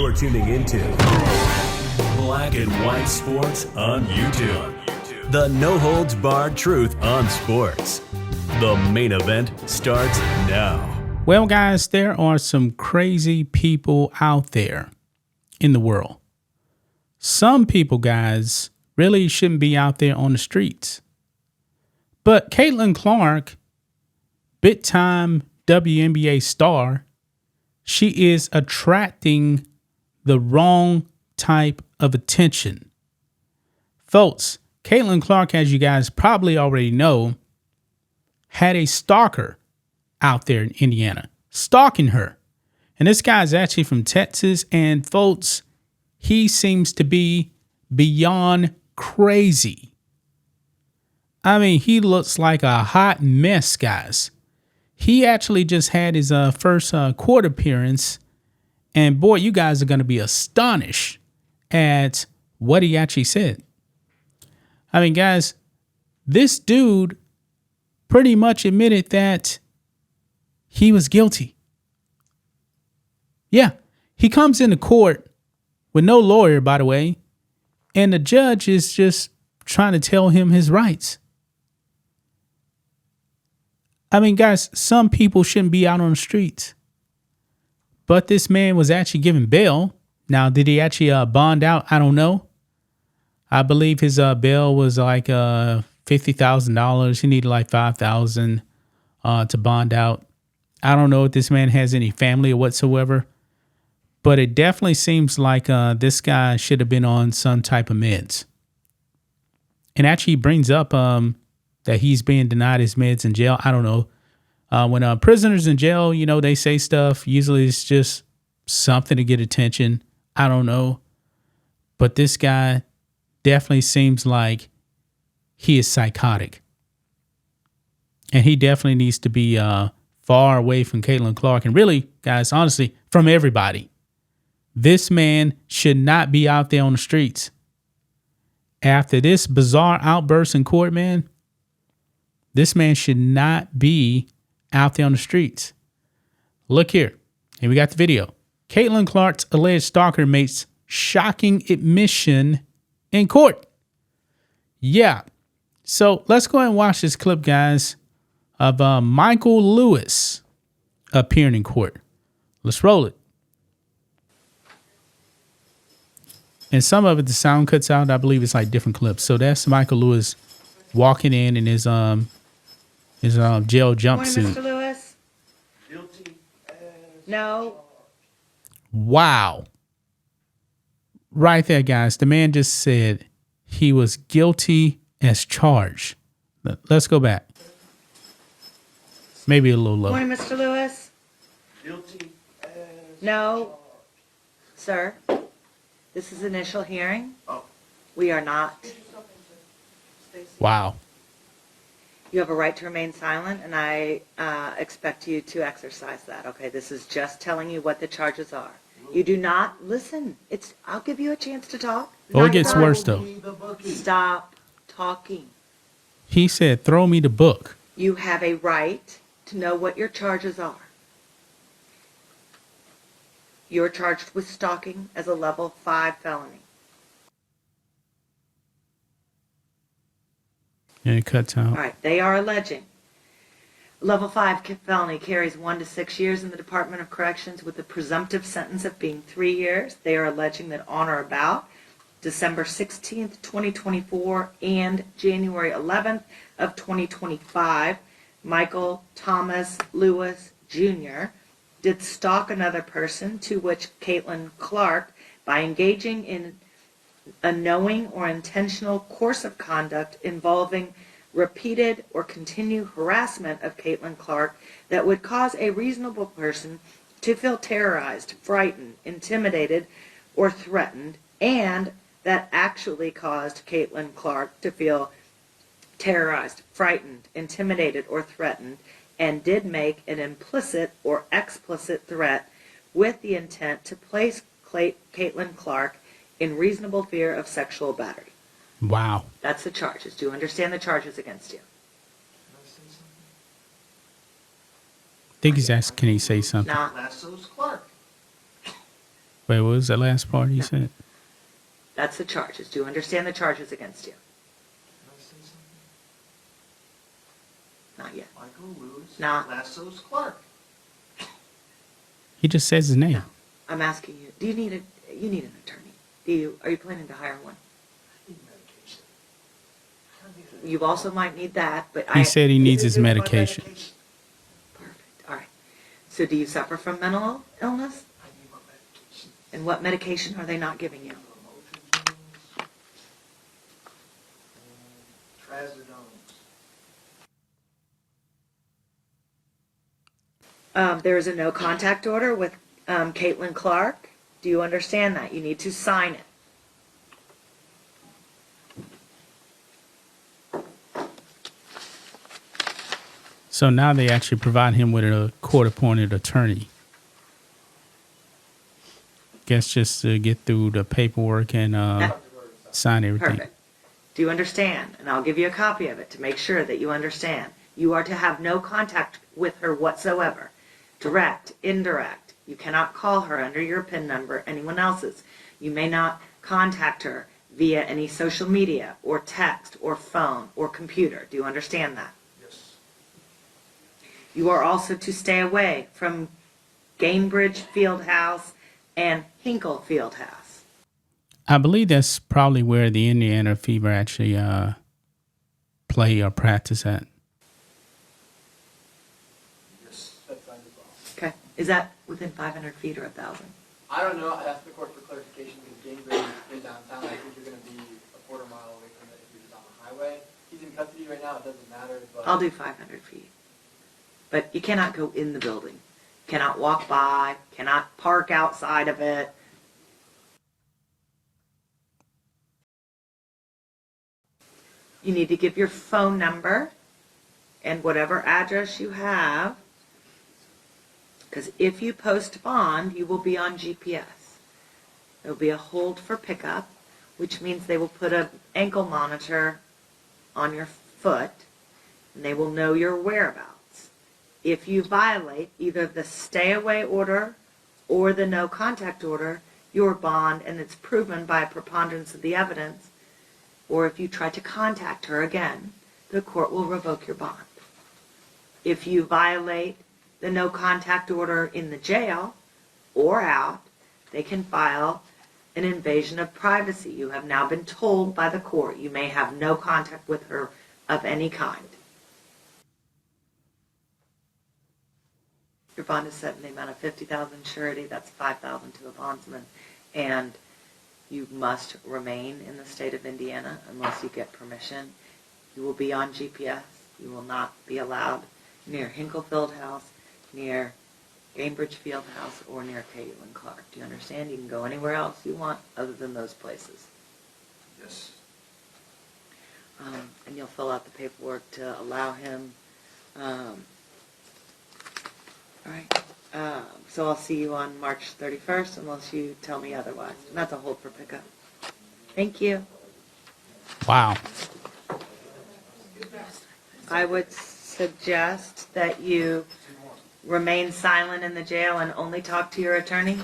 You're tuning into Black and White Sports on YouTube. The no-holds-barred truth on sports. The main event starts now. Well, guys, there are some crazy people out there in the world. Some people, guys, really shouldn't be out there on the streets. But Caitlin Clark, big-time WNBA star, she is attracting the wrong type of attention. Folks, Caitlin Clark, as you guys probably already know, had a stalker out there in Indiana, stalking her. And this guy's actually from Texas, and folks, he seems to be beyond crazy. I mean, he looks like a hot mess, guys. He actually just had his first court appearance, and boy, you guys are going to be astonished at what he actually said. I mean, guys, this dude pretty much admitted that he was guilty. Yeah, he comes into court with no lawyer, by the way, and the judge is just trying to tell him his rights. I mean, guys, some people shouldn't be out on the streets. But this man was actually given bail. Now, did he actually bond out? I don't know. I believe his bail was like $50,000. He needed like $5,000 to bond out. I don't know if this man has any family or whatsoever. But it definitely seems like this guy should have been on some type of meds. And actually brings up that he's being denied his meds in jail. I don't know. When prisoners in jail, you know, they say stuff. Usually it's just something to get attention. I don't know. But this guy definitely seems like he is psychotic. And he definitely needs to be far away from Caitlin Clark. And really, guys, honestly, from everybody. This man should not be out there on the streets. After this bizarre outburst in court, man, this man should not be out there on the streets. Look here. Here we got the video. Caitlin Clark's alleged stalker makes shocking admission in court. Yeah. So let's go ahead and watch this clip, guys, of Michael Lewis appearing in court. Let's roll it. And some of it, the sound cuts out. I believe it's like different clips. So that's Michael Lewis walking in his jail jumpsuit. Morning, Mr. Lewis. Guilty as No. Wow. Right there, guys. The man just said he was guilty as charged. Let's go back. Maybe a little low. Morning, Mr. Lewis. guilty as No. Sir, this is initial hearing. Oh. We are not. Wow. You have a right to remain silent, and I expect you to exercise that. Okay, this is just telling you what the charges are. You do not listen. I'll give you a chance to talk. Oh, it gets worse, though. Stop talking. He said, throw me the book. You have a right to know what your charges are. You're charged with stalking as a level 5 felony. And it cuts out. All right, they are alleging level 5 felony carries 1 to 6 years in the Department of Corrections with a presumptive sentence of being 3 years. They are alleging that on or about December 16th, 2024 and January 11th of 2025, Michael Thomas Lewis Jr. did stalk another person, to which Caitlin Clark, by engaging in a knowing or intentional course of conduct involving repeated or continued harassment of Caitlin Clark that would cause a reasonable person to feel terrorized, frightened, intimidated, or threatened, and that actually caused Caitlin Clark to feel terrorized, frightened, intimidated, or threatened, and did make an implicit or explicit threat with the intent to place Caitlin Clark in reasonable fear of sexual battery. Wow. That's the charges. Do you understand the charges against you? I think he's asking, can he say something? Not. Lasso's Clark. Wait, what was the last part you said? That's the charges. Do you understand the charges against you? Can I say something? Not yet. Michael Lewis Nah. Lassos Clark. He just says his name. No. I'm asking you, you need an attorney. Are you planning to hire one? I need medication. You also might need that, but He said he needs his medication. Perfect. All right. So do you suffer from mental illness? I need my medication. And what medication are they not giving you? Trazodones. There is a no contact order with Caitlin Clark. Do you understand that? You need to sign it. So now they actually provide him with a court-appointed attorney. Guess just to get through the paperwork and sign everything. Perfect. Do you understand? And I'll give you a copy of it to make sure that you understand. You are to have no contact with her whatsoever. Direct, indirect. You cannot call her under your PIN number, anyone else's. You may not contact her via any social media or text or phone or computer. Do you understand that? Yes. You are also to stay away from Gainbridge Fieldhouse and Hinkle Fieldhouse. I believe that's probably where the Indiana Fever actually play or practice at. Yes. That's fine as well. Okay. Is that within 500 feet or 1,000? I don't know. I'd ask the court for clarification because Gainbridge is downtown. I think you're going to be a quarter mile away from it if you're just on the highway. He's in custody right now. It doesn't matter. But I'll do 500 feet. But you cannot go in the building. Cannot walk by. Cannot park outside of it. You need to give your phone number and whatever address you have. Because if you post bond, you will be on GPS. There will be a hold for pickup, which means they will put an ankle monitor on your foot, and they will know your whereabouts. If you violate either the stay away order or the no contact order, your bond, and it's proven by a preponderance of the evidence, or if you try to contact her again, the court will revoke your bond. If you violate the no contact order in the jail or out, they can file an invasion of privacy. You have now been told by the court you may have no contact with her of any kind. Your bond is set in the amount of $50,000 surety. That's $5,000 to the bondsman. And you must remain in the state of Indiana unless you get permission. You will be on GPS. You will not be allowed near Hinkle Fieldhouse, near Gainbridge Fieldhouse, or near Caitlin Clark. Do you understand? You can go anywhere else you want other than those places. Yes. And you'll fill out the paperwork to allow him. All right. So I'll see you on March 31st unless you tell me otherwise. And that's a hold for pickup. Thank you. Wow. I would suggest that you remain silent in the jail and only talk to your attorney.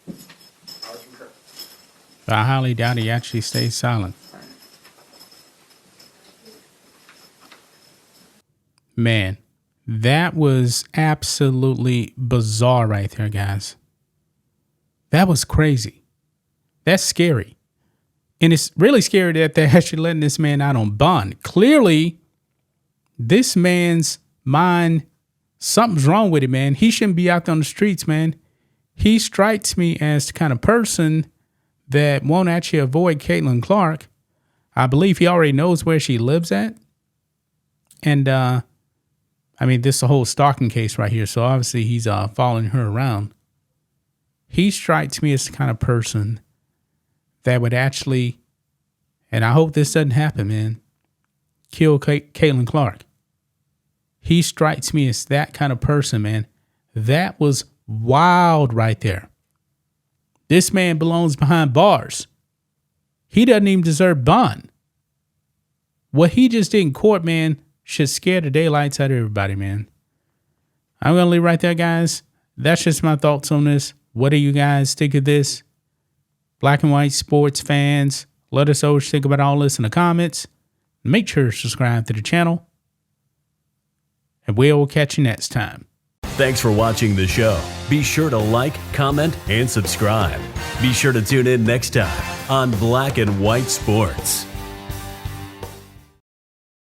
I would concur. I highly doubt he actually stays silent. Man, that was absolutely bizarre right there, guys. That was crazy. That's scary. And it's really scary that they're actually letting this man out on bond. Clearly, this man's mind, something's wrong with it, man. He shouldn't be out there on the streets, man. He strikes me as the kind of person that won't actually avoid Caitlin Clark. I believe he already knows where she lives at. And, this is a whole stalking case right here. So obviously he's following her around. He strikes me as the kind of person that would actually, and I hope this doesn't happen, man, kill Caitlin Clark. He strikes me as that kind of person, man. That was wild right there. This man belongs behind bars. He doesn't even deserve bond. What he just did in court, man, should scare the daylights out of everybody, man. I'm going to leave right there, guys. That's just my thoughts on this. What do you guys think of this? Black and white sports fans, let us know what you think about all this in the comments. Make sure to subscribe to the channel. And we'll catch you next time. Thanks for watching the show. Be sure to like, comment, and subscribe. Be sure to tune in next time on Black and White Sports.